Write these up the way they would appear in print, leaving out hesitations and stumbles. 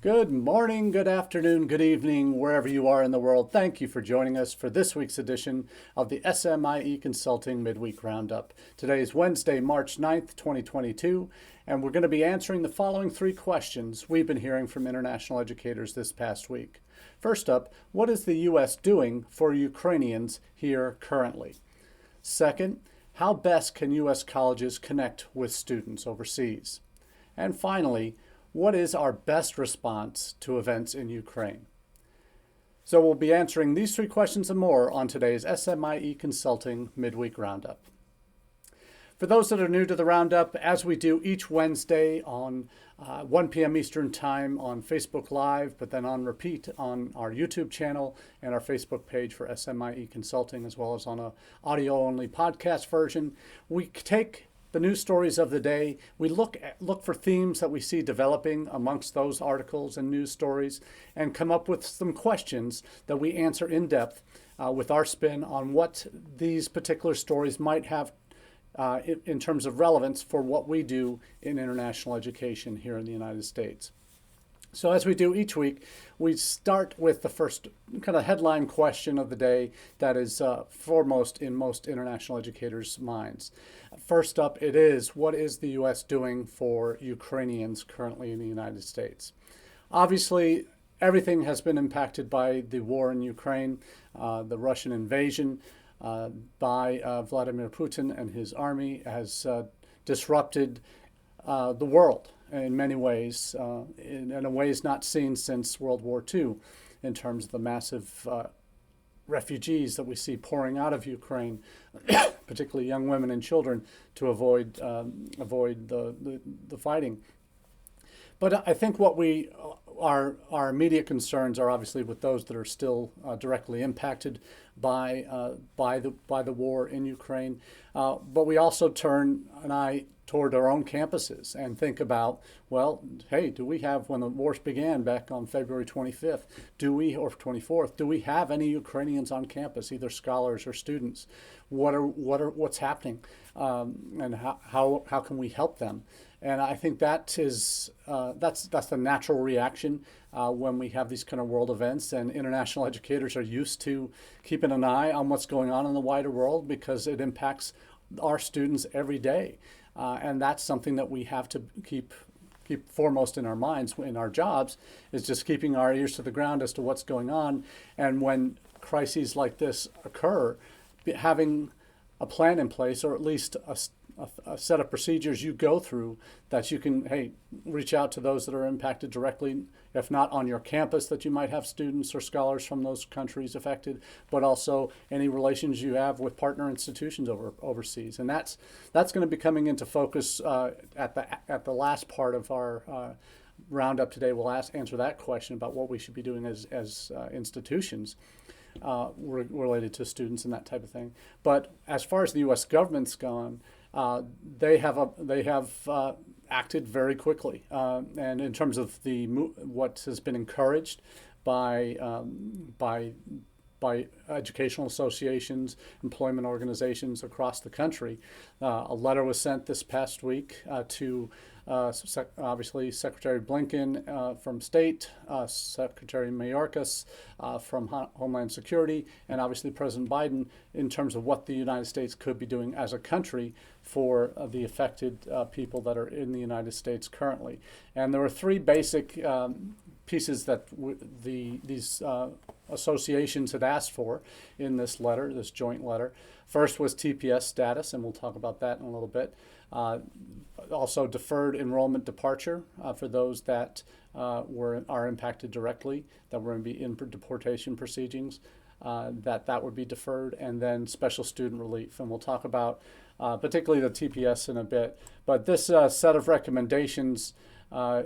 Good morning, good afternoon, good evening, wherever you are in the world. Thank you for joining us for this week's edition of the SMIE Consulting Midweek Roundup. Today is Wednesday, March 9th, 2022, and we're going to be answering the following three questions we've been hearing from international educators this past week. First up, what is the U.S. doing for Ukrainians here currently? Second, how best can U.S. colleges connect with students overseas? And finally, what is our best response to events in Ukraine? So we'll be answering these three questions and more on today's SMIE Consulting Midweek Roundup. For those that are new to the Roundup, as we do each Wednesday on 1 p.m. Eastern Time on Facebook Live, but then on repeat on our YouTube channel and our Facebook page for SMIE Consulting, as well as on an audio-only podcast version, we take the news stories of the day. We look for themes that we see developing amongst those articles and news stories and come up with some questions that we answer in depth with our spin on what these particular stories might have in terms of relevance for what we do in international education here in the United States. So as we do each week, we start with the first kind of headline question of the day that is foremost in most international educators' minds. First up, it is, what is the U.S. doing for Ukrainians currently in the United States? Obviously, everything has been impacted by the war in Ukraine, the Russian invasion by Vladimir Putin and his army has disrupted the world in many ways, in ways not seen since World War II, in terms of the massive refugees that we see pouring out of Ukraine, particularly young women and children, to avoid the fighting. But I think what our immediate concerns are obviously with those that are still directly impacted by the war in Ukraine. But we also turn an eye toward our own campuses and think about, well, hey, do we have, when the wars began back on February 25th, or 24th, do we have any Ukrainians on campus, either scholars or students? What's happening, and how can we help them? And I think that's the natural reaction when we have these kind of world events, and international educators are used to keeping an eye on what's going on in the wider world because it impacts our students every day. And that's something that we have to keep foremost in our minds in our jobs, is just keeping our ears to the ground as to what's going on. And when crises like this occur, having a plan in place, or at least a set of procedures you go through that you can, hey, reach out to those that are impacted directly, if not on your campus that you might have students or scholars from those countries affected, but also any relations you have with partner institutions overseas. And that's going to be coming into focus at the last part of our roundup today. We'll answer that question about what we should be doing as institutions related to students and that type of thing. But as far as the U.S. government's gone, they have acted very quickly, and in terms of what has been encouraged by educational associations, employment organizations across the country. A letter was sent this past week to obviously Secretary Blinken from State, Secretary Mayorkas from Homeland Security, and obviously President Biden in terms of what the United States could be doing as a country for the affected people that are in the United States currently. And there were three basic pieces that these associations had asked for in this letter, this joint letter. First was TPS status, and we'll talk about that in a little bit. Also deferred enrollment departure for those that are impacted directly, that were in deportation proceedings, that would be deferred, and then special student relief. And we'll talk about particularly the TPS in a bit. But this set of recommendations by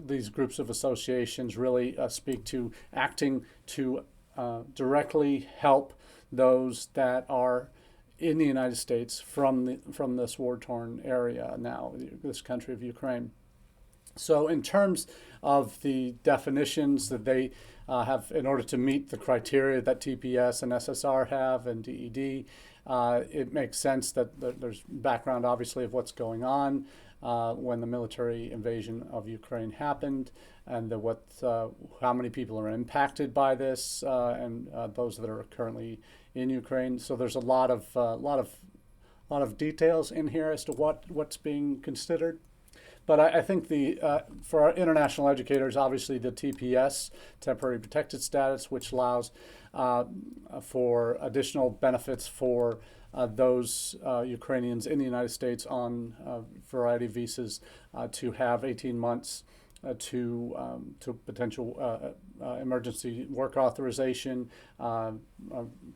these groups of associations really speak to acting to directly help those that are in the United States from this war-torn area now, this country of Ukraine. So in terms of the definitions that they have in order to meet the criteria that TPS and SSR have and DED, it makes sense that there's background, obviously, of what's going on. when the military invasion of Ukraine happened, and how many people are impacted by this, and those that are currently in Ukraine. So there's a lot of details in here as to what's being considered. But I think for our international educators, obviously the TPS, temporary protected status, which allows for additional benefits for those Ukrainians in the United States on a variety of visas to have 18 months to potential emergency work authorization,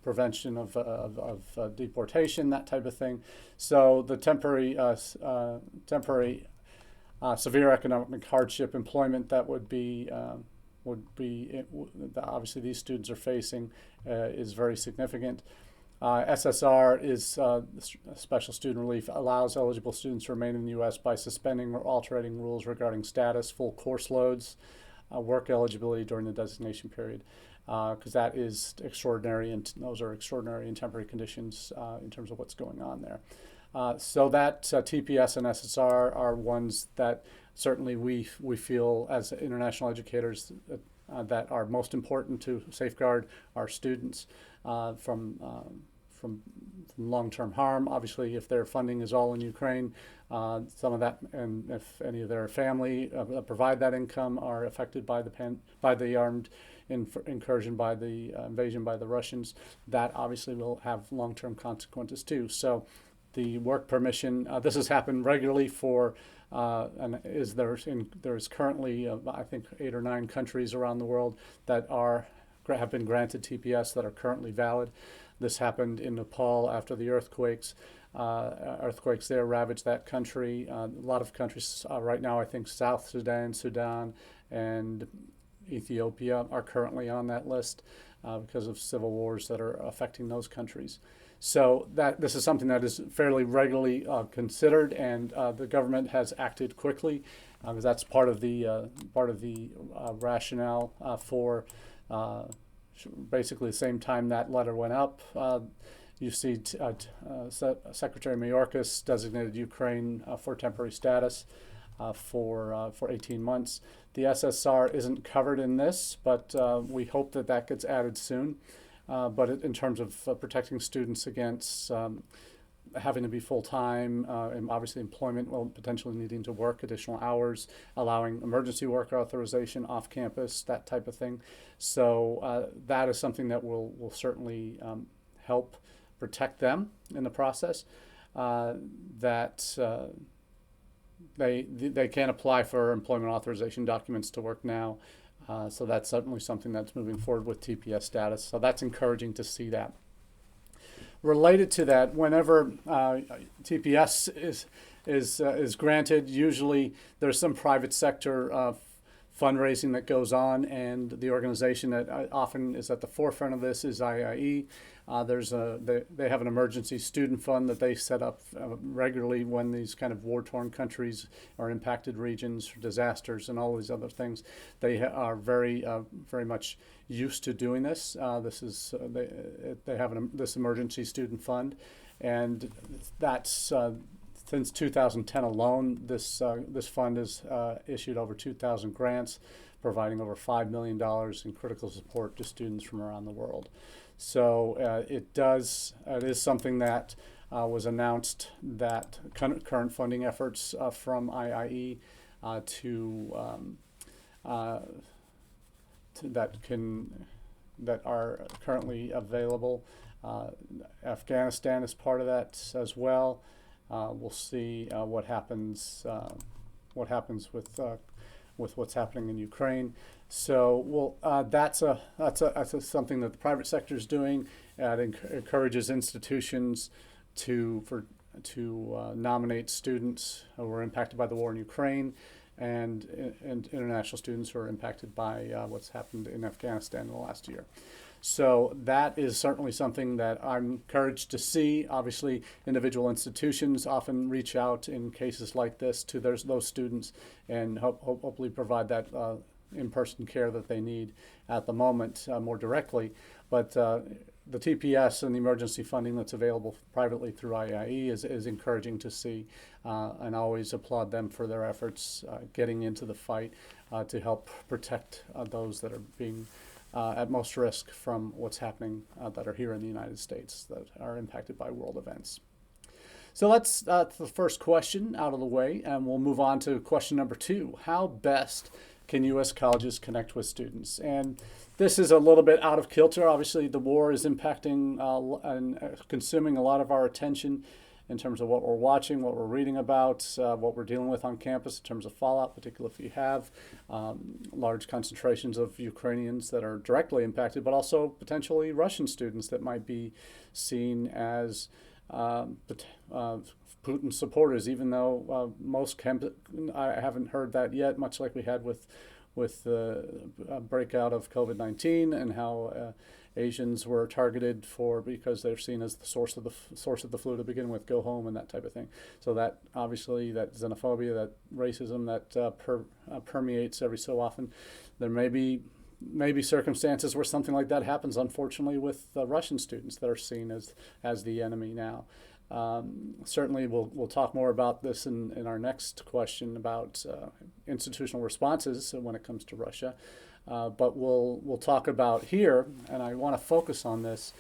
prevention of deportation, that type of thing. So the temporary severe economic hardship employment that would be obviously these students are facing is very significant. SSR is Special Student Relief, allows eligible students to remain in the U.S. by suspending or altering rules regarding status, full course loads, work eligibility during the designation period, because that is extraordinary, and those are extraordinary and temporary conditions in terms of what's going on there. So that TPS and SSR are ones that certainly we feel as international educators that are most important to safeguard our students from long-term harm. Obviously, if their funding is all in Ukraine, some of that, and if any of their family provide that income, are affected by the armed incursion, by the invasion by the Russians, that obviously will have long-term consequences too. So the work permission, this has happened regularly for, and there's currently, I think, 8 or 9 countries around the world that have been granted TPS that are currently valid. This happened in Nepal after the earthquakes. Earthquakes there ravaged that country. A lot of countries right now, I think South Sudan, and Ethiopia are currently on that list because of civil wars that are affecting those countries. So this is something that is fairly regularly considered, and the government has acted quickly, because that's part of the rationale for basically the same time that letter went up. You see Secretary Mayorkas designated Ukraine for temporary status for 18 months. The SSR isn't covered in this, but we hope that gets added soon. But in terms of protecting students against having to be full-time, and obviously employment, well, potentially needing to work additional hours, allowing emergency work authorization off campus, that type of thing. So that is something that will certainly help protect them in the process. They can apply for employment authorization documents to work now. So that's certainly something that's moving forward with TPS status. So that's encouraging to see that. Related to that, whenever TPS is granted, usually there's some private sector fundraising that goes on, and the organization that often is at the forefront of this is IIE. They have an emergency student fund that they set up regularly when these kind of war-torn countries or impacted regions, disasters, and all these other things. They are very much used to doing this. They have this emergency student fund, and that's since 2010 alone. This fund has issued over 2,000 grants, providing over $5 million in critical support to students from around the world. So it is something that was announced, that current funding efforts from IIE that are currently available. Afghanistan is part of that as well. We'll see what happens with what's happening in Ukraine. So that's something that the private sector is doing. It encourages institutions to nominate students who were impacted by the war in Ukraine, and international students who are impacted by what's happened in Afghanistan in the last year. So that is certainly something that I'm encouraged to see. Obviously, individual institutions often reach out in cases like this to those students and hopefully provide that in-person care that they need at the moment more directly. But the TPS and the emergency funding that's available privately through IIE is encouraging to see, and always applaud them for their efforts getting into the fight to help protect those that are being at most risk from what's happening that are here in the United States that are impacted by world events. So that's the first question out of the way, and we'll move on to question number 2. How best can U.S. colleges connect with students? And this is a little bit out of kilter. Obviously, the war is impacting and consuming a lot of our attention in terms of what we're watching, what we're reading about, what we're dealing with on campus in terms of fallout, particularly if you have large concentrations of Ukrainians that are directly impacted, but also potentially Russian students that might be seen as Putin supporters, even though I haven't heard that yet, much like we had with the breakout of COVID-19 and how Asians were targeted because they're seen as the source of the flu to begin with, go home and that type of thing. So that obviously that xenophobia, that racism that permeates every so often. There may be circumstances where something like that happens, unfortunately, with Russian students that are seen as the enemy now. Certainly, we'll talk more about this in our next question about institutional responses when it comes to Russia. But we'll talk about here, and I want to focus on this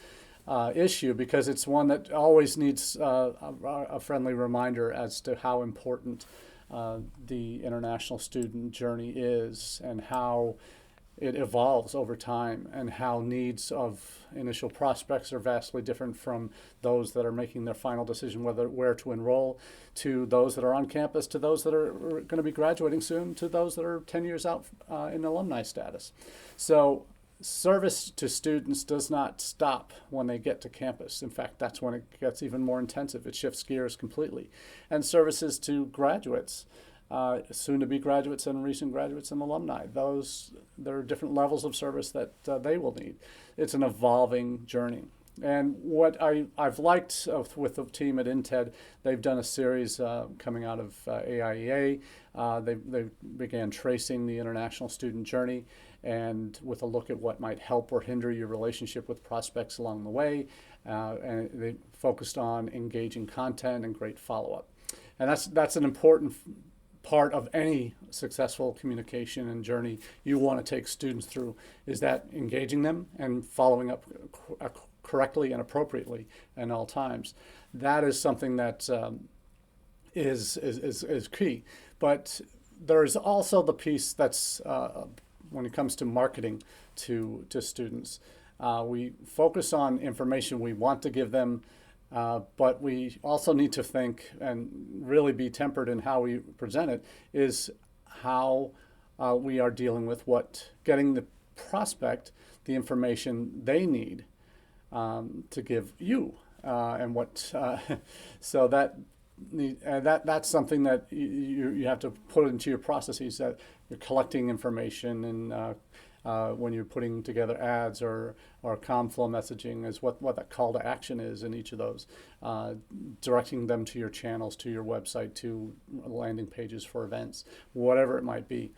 issue because it's one that always needs a friendly reminder as to how important the international student journey is and how it evolves over time and how needs of initial prospects are vastly different from those that are making their final decision where to enroll, to those that are on campus, to those that are going to be graduating soon, to those that are 10 years out in alumni status. So service to students does not stop when they get to campus. In fact, that's when it gets even more intensive. It shifts gears completely. And services to graduates, soon-to-be graduates and recent graduates and alumni. There are different levels of service that they will need. It's an evolving journey. And what I've liked with the team at INTED, they've done a series coming out of AIEA. They began tracing the international student journey and with a look at what might help or hinder your relationship with prospects along the way. And they focused on engaging content and great follow-up. And that's an important part of any successful communication and journey you want to take students through, is that engaging them and following up correctly and appropriately at all times. That is something that is key. But there's also the piece that's when it comes to marketing to students. We focus on information we want to give them, but we also need to think and really be tempered in how we present it, is how we are dealing with getting the prospect the information they need to give you, and so that's something that you have to put into your processes, that you're collecting information and when you're putting together ads or ComFlow messaging, is what that call to action is in each of those, directing them to your channels, to your website, to landing pages for events, whatever it might be.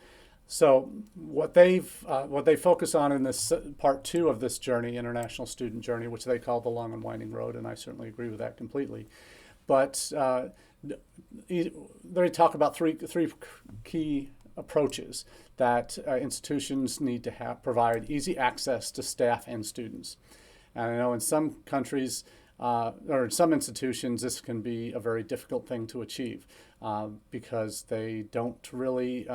So what they focus on in this part 2 of this journey, international student journey, which they call the long and winding road, and I certainly agree with that completely. But they talk about three key approaches that institutions need to provide easy access to staff and students. And I know in some countries or in some institutions, this can be a very difficult thing to achieve because they don't really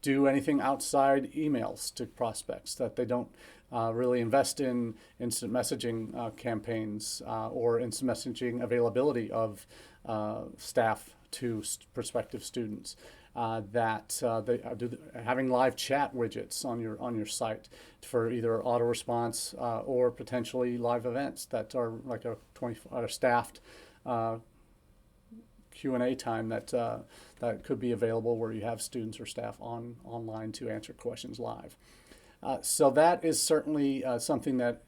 do anything outside emails to prospects, that they don't really invest in instant messaging campaigns or instant messaging availability of staff to prospective students. That they do having live chat widgets on your site for either auto-response or potentially live events that are like a staffed Q&A time that could be available, where you have students or staff online to answer questions live. So that is certainly something that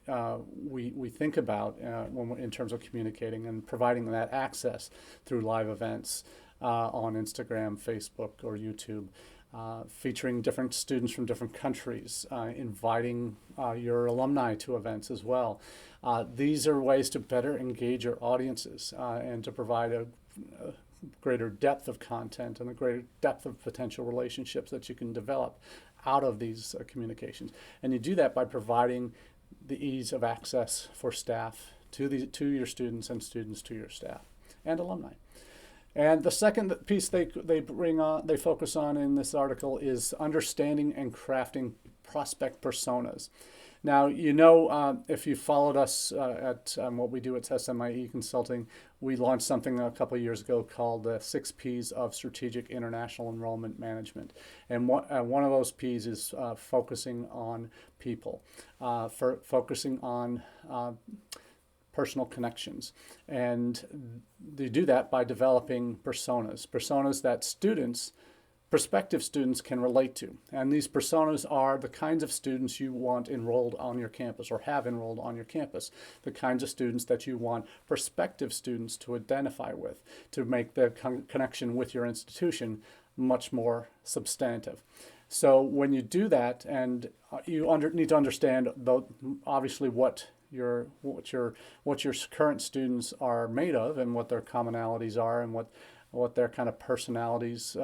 we think about in terms of communicating and providing that access through live events on Instagram, Facebook, or YouTube. featuring different students from different countries, inviting your alumni to events as well. These are ways to better engage your audiences and to provide a greater depth of content and a greater depth of potential relationships that you can develop out of these communications. And you do that by providing the ease of access for staff to your students and students to your staff and alumni. And the second piece they focus on in this article is understanding and crafting prospect personas. Now, if you followed us at what we do at SMIE Consulting, we launched something a couple of years ago called the 6 Ps of Strategic International Enrollment Management. And one of those Ps is focusing on people, focusing on personal connections. And they do that by developing personas that prospective students can relate to. And these personas are the kinds of students you want enrolled on your campus or have enrolled on your campus, the kinds of students that you want prospective students to identify with, to make the connection with your institution much more substantive. So when you do that, and you need to understand, obviously, what your current students are made of and what their commonalities are and what their kind of personalities,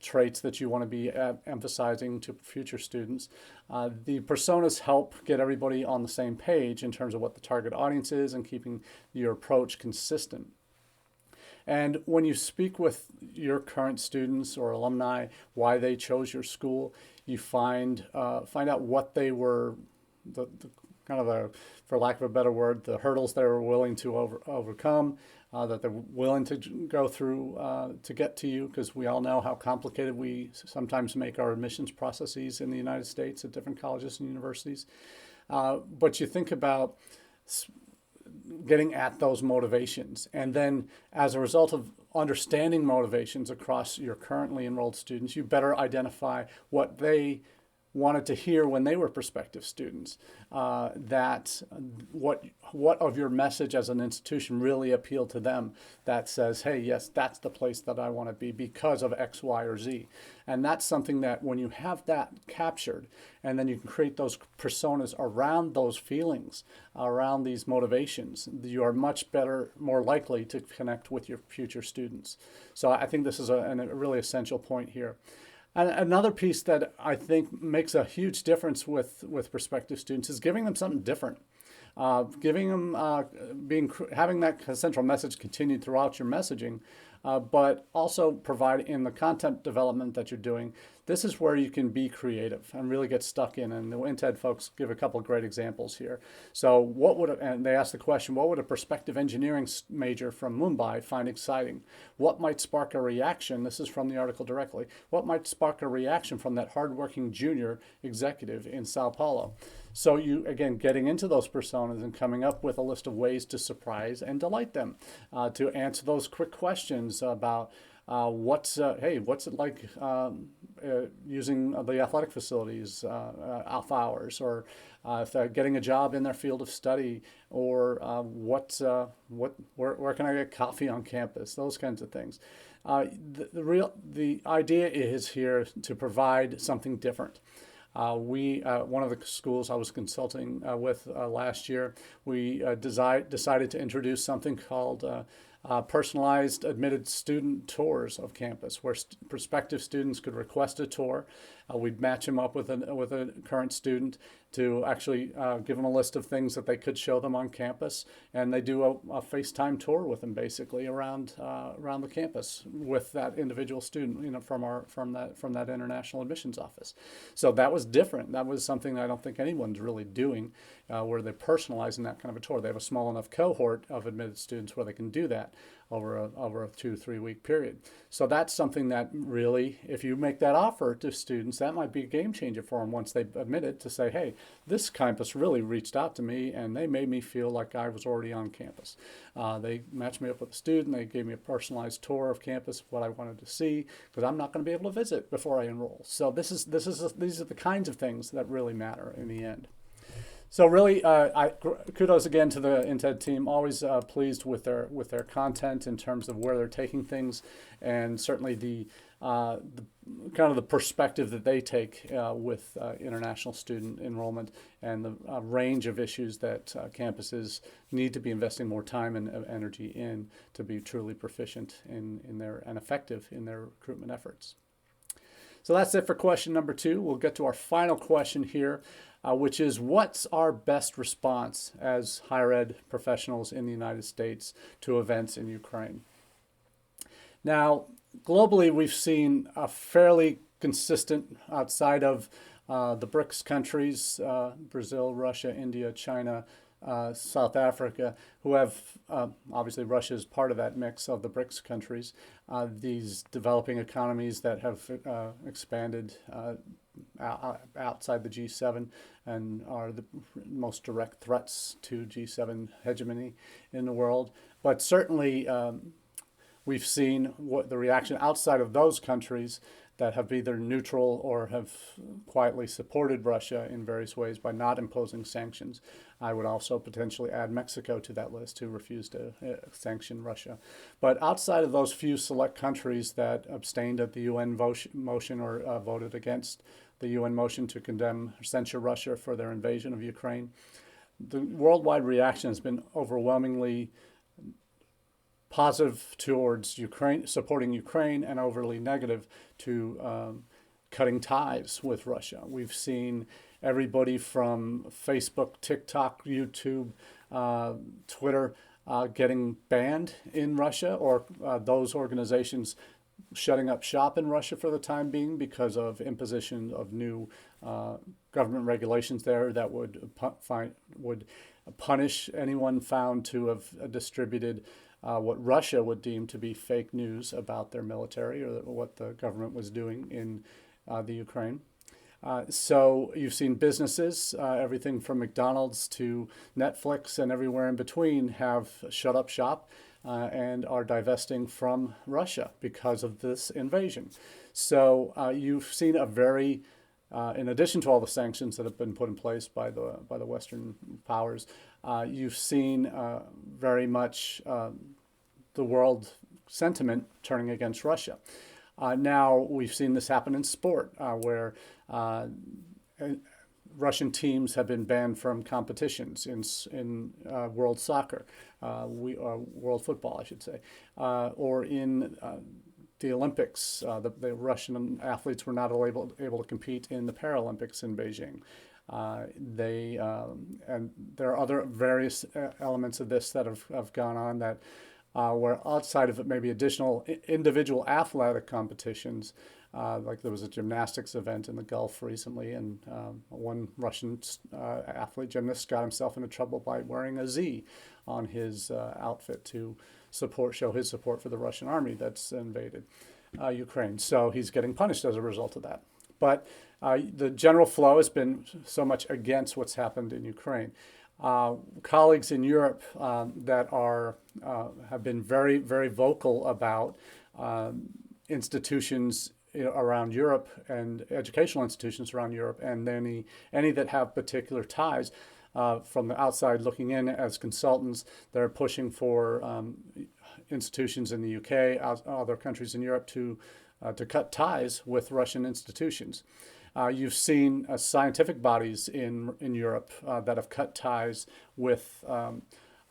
traits that you want to be emphasizing to future students. The personas help get everybody on the same page in terms of what the target audience is and keeping your approach consistent. And when you speak with your current students or alumni, why they chose your school, you find out what they were, the for lack of a better word, the hurdles they were willing to overcome, that they're willing to go through to get to you, because we all know how complicated we sometimes make our admissions processes in the United States at different colleges and universities. But you think about getting at those motivations, and then as a result of understanding motivations across your currently enrolled students, you better identify what they wanted to hear when they were prospective students, that what of your message as an institution really appealed to them, that says, hey, yes, that's the place that I want to be because of X, Y, or Z. And that's something that when you have that captured, and then you can create those personas around those feelings, around these motivations, you are much better, more likely to connect with your future students. So I think this is a really essential point here. And another piece that I think makes a huge difference with prospective students is giving them something different. Giving them, having that central message continued throughout your messaging, but also provide in the content development that you're doing. This is where you can be creative and really get stuck in. And the INTED folks give a couple of great examples here. So and they ask the question, what would a prospective engineering major from Mumbai find exciting? What might spark a reaction? This is from the article directly. What might spark a reaction from that hardworking junior executive in Sao Paulo? So you, again, getting into those personas and coming up with a list of ways to surprise and delight them, to answer those quick questions about what's it like using the athletic facilities off hours, or if they're getting a job in their field of study, or where can I get coffee on campus? Those kinds of things. The idea is here to provide something different. One of the schools I was consulting with last year, we decided to introduce something called personalized admitted student tours of campus, where prospective students could request a tour. We'd match them up with a current student to actually give them a list of things that they could show them on campus, and they do a FaceTime tour with them, basically around the campus with that individual student, from that international admissions office. So that was different. That was something I don't think anyone's really doing, where they're personalizing that kind of a tour. They have a small enough cohort of admitted students where they can do that over a 2-3 week period. So that's something that really, if you make that offer to students, that might be a game changer for them once they've admitted, to say, hey, this campus really reached out to me and they made me feel like I was already on campus. They matched me up with a student. They gave me a personalized tour of campus, what I wanted to see, because I'm not going to be able to visit before I enroll. So these are the kinds of things that really matter in the end. So really, kudos again to the intl team. Always pleased with their content in terms of where they're taking things, and certainly the kind of the perspective that they take with international student enrollment and the range of issues that campuses need to be investing more time and energy in to be truly proficient in their and effective in their recruitment efforts. So that's it for question number 2. We'll get to our final question here, which is, what's our best response as higher ed professionals in the United States to events in Ukraine? Now, globally, we've seen a fairly consistent, outside of the BRICS countries, Brazil, Russia, India, China, South Africa, who have, obviously Russia is part of that mix of the BRICS countries, these developing economies that have expanded outside the G7 and are the most direct threats to G7 hegemony in the world. But certainly we've seen what the reaction outside of those countries that have either neutral or have quietly supported Russia in various ways by not imposing sanctions. I would also potentially add Mexico to that list, who refused to sanction Russia. But outside of those few select countries that abstained at the UN motion or voted against the UN motion to condemn or censure Russia for their invasion of Ukraine, the worldwide reaction has been overwhelmingly positive towards Ukraine, supporting Ukraine, and overly negative to cutting ties with Russia. We've seen everybody from Facebook, TikTok, YouTube, Twitter getting banned in Russia, or those organizations shutting up shop in Russia for the time being because of imposition of new government regulations there that would punish anyone found to have distributed what Russia would deem to be fake news about their military or what the government was doing in the Ukraine. So you've seen businesses, everything from McDonald's to Netflix and everywhere in between, have shut up shop and are divesting from Russia because of this invasion. So you've seen a very, in addition to all the sanctions that have been put in place by the Western powers, you've seen very much the world sentiment turning against Russia. Now we've seen this happen in sport, where Russian teams have been banned from competitions in world soccer, world football, I should say, or in the Olympics. The Russian athletes were not able to compete in the Paralympics in Beijing. And there are other various elements of this that have gone on that where outside of it, maybe additional individual athletic competitions, like there was a gymnastics event in the Gulf recently, and one Russian gymnast got himself into trouble by wearing a Z on his outfit to show his support for the Russian army that's invaded Ukraine. So he's getting punished as a result of that. But the general flow has been so much against what's happened in Ukraine. Colleagues in Europe that have been very, very vocal about institutions around Europe and educational institutions around Europe, and any that have particular ties from the outside looking in as consultants. They're pushing for institutions in the UK, other countries in Europe to cut ties with Russian institutions. You've seen scientific bodies in Europe that have cut ties with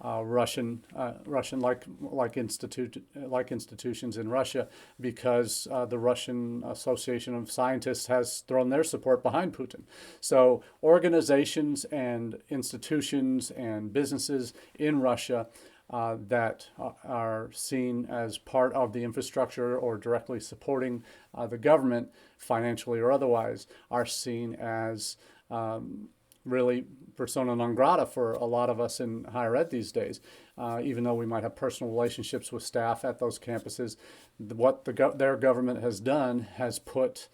Russian institutions in Russia, because the Russian Association of Scientists has thrown their support behind Putin. So organizations and institutions and businesses in Russia that are seen as part of the infrastructure or directly supporting the government, financially or otherwise, are seen as really persona non grata for a lot of us in higher ed these days. Even though we might have personal relationships with staff at those campuses, what their government has done has put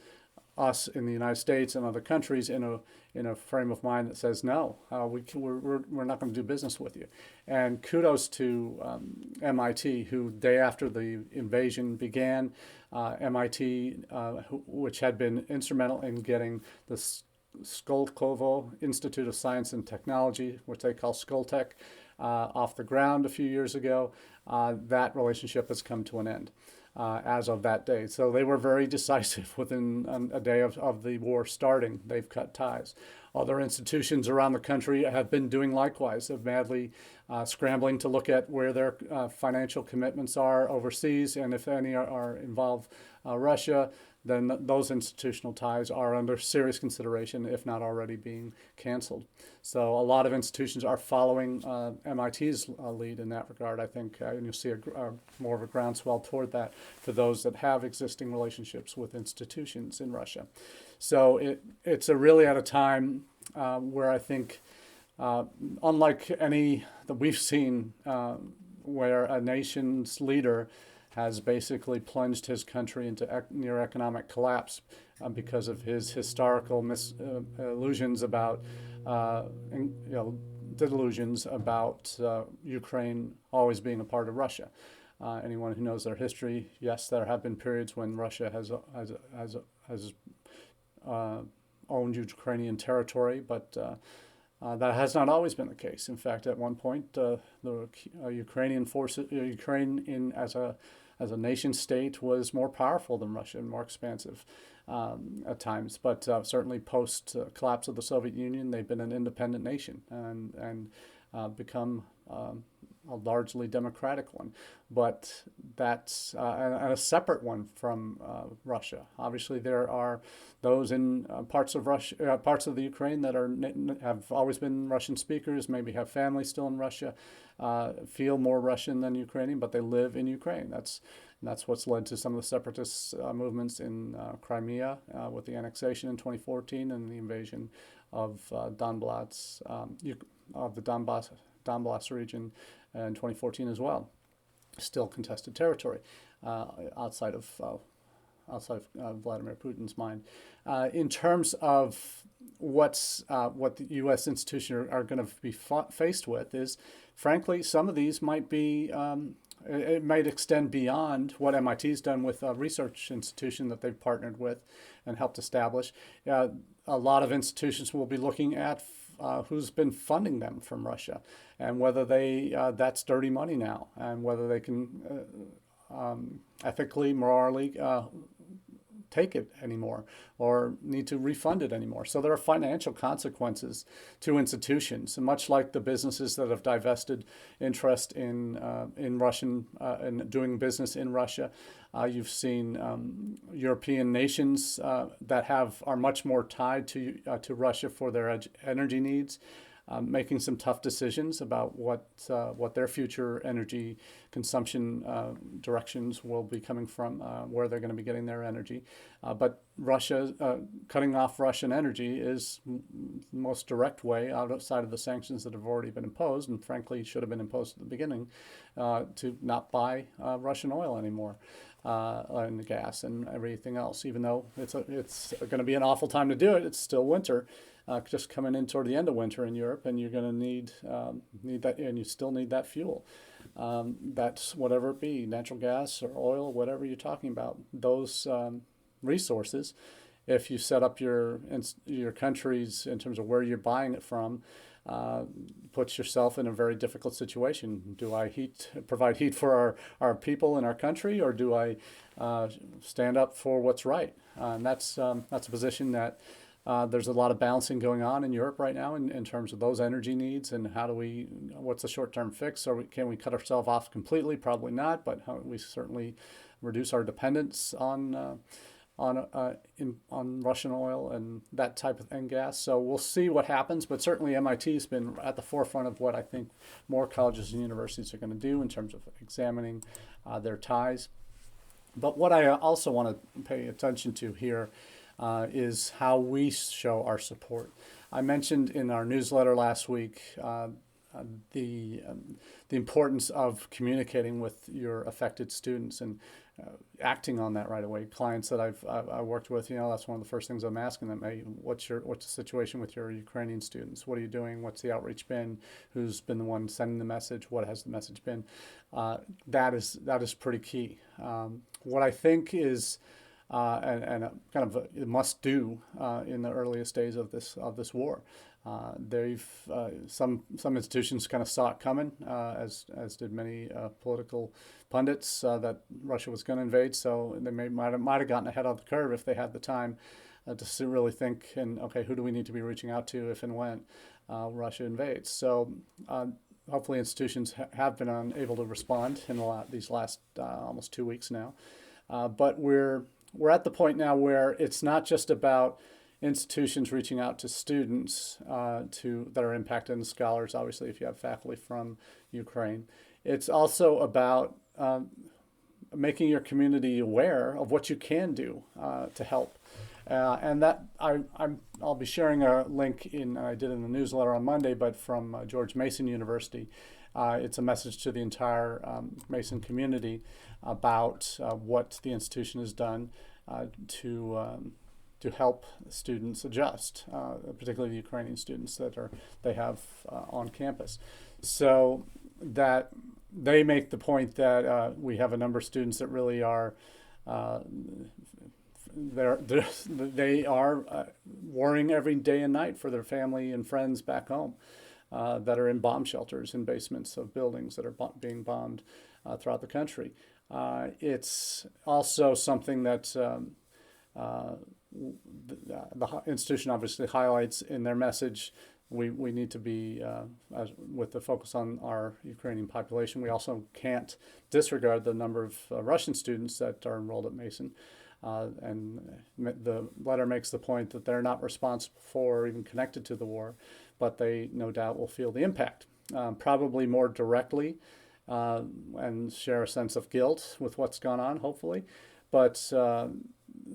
us in the United States and other countries in a frame of mind that says, no, we're not going to do business with you. And kudos to MIT, who day after the invasion began, MIT, which had been instrumental in getting Skolkovo Institute of Science and Technology, which they call Skoltech, off the ground a few years ago. That relationship has come to an end as of that day. So they were very decisive within a day of the war starting. They've cut ties. Other institutions around the country have been doing likewise, of madly scrambling to look at where their financial commitments are overseas, and if any are involve Russia, then those institutional ties are under serious consideration, if not already being canceled. So a lot of institutions are following MIT's lead in that regard, I think, and you'll see more of a groundswell toward that for those that have existing relationships with institutions in Russia. So it's really at a time where I think, unlike any that we've seen, where a nation's leader has basically plunged his country into near economic collapse because of his historical illusions about, delusions about Ukraine always being a part of Russia. Anyone who knows their history, yes, there have been periods when Russia has owned Ukrainian territory, but that has not always been the case. In fact, at one point, the Ukrainian forces, Ukraine as a nation state, was more powerful than Russia and more expansive at times. But certainly post collapse of the Soviet Union, they've been an independent nation and become a largely democratic one. But that's a separate one from Russia. Obviously, there are those in parts of Russia, parts of the Ukraine that have always been Russian speakers, maybe have family still in Russia, feel more Russian than Ukrainian, but they live in Ukraine. That's what's led to some of the separatist movements in Crimea with the annexation in 2014 and the invasion of Donbass, of the Donbass region in 2014 as well. Still contested territory outside of Vladimir Putin's mind. In terms of what the U.S. institutions are going to be faced with is, frankly, some of these might be, it might extend beyond what MIT's done with a research institution that they've partnered with and helped establish. A lot of institutions will be looking at who's been funding them from Russia, and whether that's dirty money now, and whether they can ethically, morally take it anymore or need to refund it anymore. So there are financial consequences to institutions, and much like the businesses that have divested interest in Russian in doing business in Russia. You've seen European nations that are much more tied to Russia for their energy needs, making some tough decisions about what their future energy consumption directions will be coming from, where they're going to be getting their energy. But Russia, cutting off Russian energy is the most direct way outside of the sanctions that have already been imposed, and frankly should have been imposed at the beginning, to not buy Russian oil anymore. And the gas and everything else, even though it's going to be an awful time to do it. It's still winter, just coming in toward the end of winter in Europe, and you're going to need that, and you still need that fuel. That's whatever it be, natural gas or oil, whatever you're talking about. Those resources, if you set up your countries in terms of where you're buying it from, puts yourself in a very difficult situation. Do I provide heat for our people in our country, or do I stand up for what's right? And that's a position that there's a lot of balancing going on in Europe right now in terms of those energy needs, and what's the short-term fix? Can we cut ourselves off completely? Probably not, but we certainly reduce our dependence on Russian oil and that type of and gas. So we'll see what happens, but certainly MIT's been at the forefront of what I think more colleges and universities are going to do in terms of examining their ties. But what I also want to pay attention to here is how we show our support. I mentioned in our newsletter last week the importance of communicating with your affected students and acting on that right away. Clients that I've worked with, that's one of the first things I'm asking them. Hey, what's the situation with your Ukrainian students? What are you doing? What's the outreach been? Who's been the one sending the message? What has the message been? That is pretty key. What I think is and a kind of a must do in the earliest days of this war. Some institutions kind of saw it coming, as did many political pundits, that Russia was going to invade. So they might have gotten ahead of the curve if they had the time to really think, and okay, who do we need to be reaching out to if and when Russia invades? So hopefully institutions have been able to respond in these last almost 2 weeks now. But we're at the point now where it's not just about institutions reaching out to students that are impacted, and scholars, obviously, if you have faculty from Ukraine. It's also about making your community aware of what you can do to help. And that I'll be sharing a link I did in the newsletter on Monday, but from George Mason University. It's a message to the entire Mason community about what the institution has done to help students adjust, particularly the Ukrainian students that they have on campus. So that they make the point that we have a number of students that really are they are worrying every day and night for their family and friends back home that are in bomb shelters in basements of buildings that are being bombed throughout the country. It's also something that the institution obviously highlights in their message. We need to be, with the focus on our Ukrainian population, we also can't disregard the number of Russian students that are enrolled at Mason. And the letter makes the point that they're not responsible for or even connected to the war, but they no doubt will feel the impact, probably more directly, and share a sense of guilt with what's gone on, hopefully. But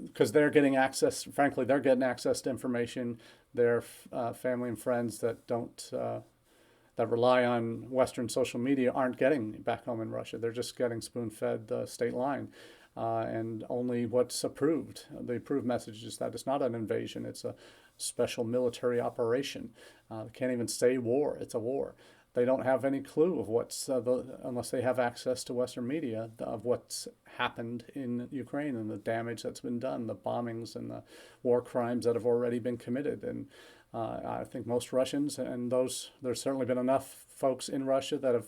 because they're getting access, frankly, they're getting access to information their family and friends that that rely on Western social media aren't getting back home in Russia. They're just getting spoon-fed the state line. And only what's approved. The approved message is that it's not an invasion, it's a special military operation. They can't even say war, it's a war. They don't have any clue of unless they have access to Western media, of what's happened in Ukraine and the damage that's been done, the bombings and the war crimes that have already been committed. And I think most Russians, and there's certainly been enough folks in Russia that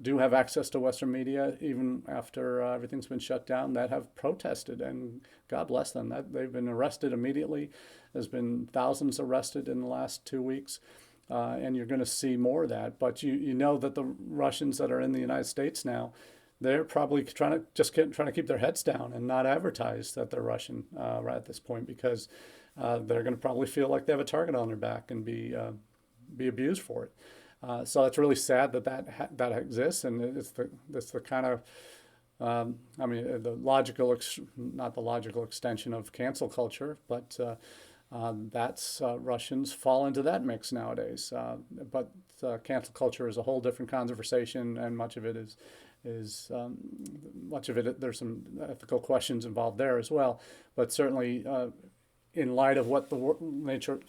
do have access to Western media, even after everything's been shut down, that have protested, and God bless them. They've been arrested immediately. There's been thousands arrested in the last 2 weeks, and you're going to see more of that. But you know that the Russians that are in the United States now, they're probably trying to keep their heads down and not advertise that they're Russian right at this point, because they're going to probably feel like they have a target on their back and be abused for it. So it's really sad that exists, and it's the kind of not the logical extension of cancel culture, but that's Russians fall into that mix nowadays. But cancel culture is a whole different conversation, and much of it there's some ethical questions involved there as well. But certainly, in light of what the nature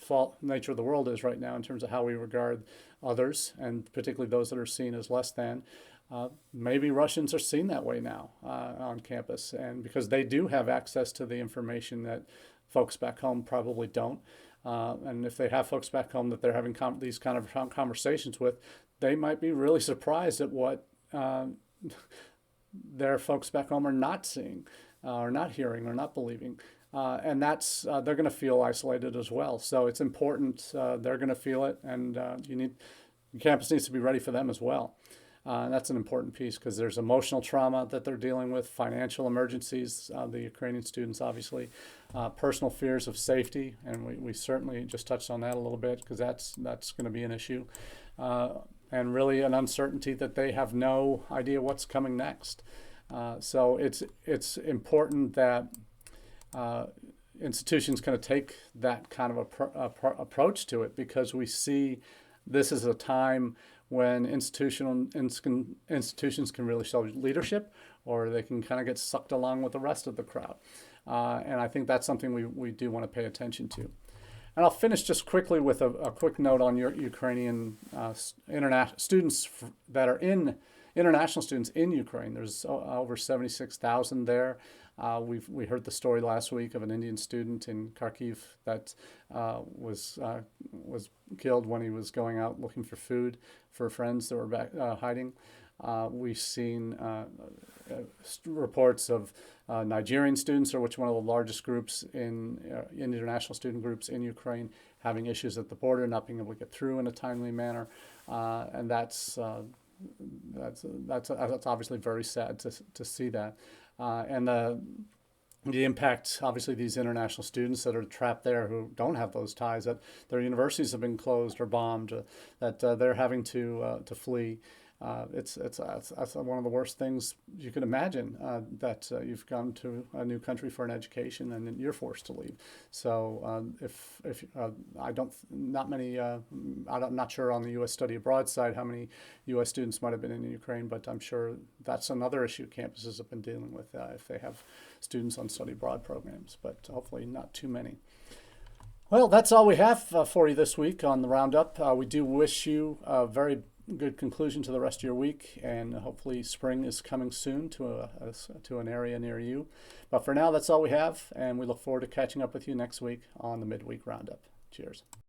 of the world is right now, in terms of how we regard others, and particularly those that are seen as less than, maybe Russians are seen that way now on campus, and because they do have access to the information that folks back home probably don't. And if they have folks back home that they're having these kind of conversations with, they might be really surprised at what their folks back home are not seeing, or not hearing, or not believing. And that's they're going to feel isolated as well. So it's important. They're going to feel it, and campus needs to be ready for them as well. That's an important piece, because there's emotional trauma that they're dealing with, financial emergencies, the Ukrainian students obviously, personal fears of safety, and we certainly just touched on that a little bit, because that's going to be an issue, and really an uncertainty that they have no idea what's coming next. So it's important that institutions kind of take that kind of approach to it, because we see this is a time when institutions can really show leadership, or they can kind of get sucked along with the rest of the crowd. And I think that's something we do want to pay attention to. And I'll finish just quickly with a quick note on your Ukrainian students that are international students in Ukraine. There's over 76,000 there. We heard the story last week of an Indian student in Kharkiv that was killed when he was going out looking for food for friends that were back hiding. We've seen reports of Nigerian students, which are one of the largest groups in international student groups in Ukraine, having issues at the border, not being able to get through in a timely manner, and that's obviously very sad to see that, and the impact, obviously, these international students that are trapped there who don't have those ties, that their universities have been closed or bombed, that they're having to flee. It's one of the worst things you can imagine, that you've come to a new country for an education and then you're forced to leave. So I'm not sure on the U.S. study abroad side how many U.S. students might have been in Ukraine, but I'm sure that's another issue campuses have been dealing with if they have students on study abroad programs, but hopefully not too many. Well, that's all we have for you this week on the Roundup. We do wish you a very good conclusion to the rest of your week, and hopefully spring is coming soon to an area near you. But for now, that's all we have, and we look forward to catching up with you next week on the Midweek Roundup. Cheers.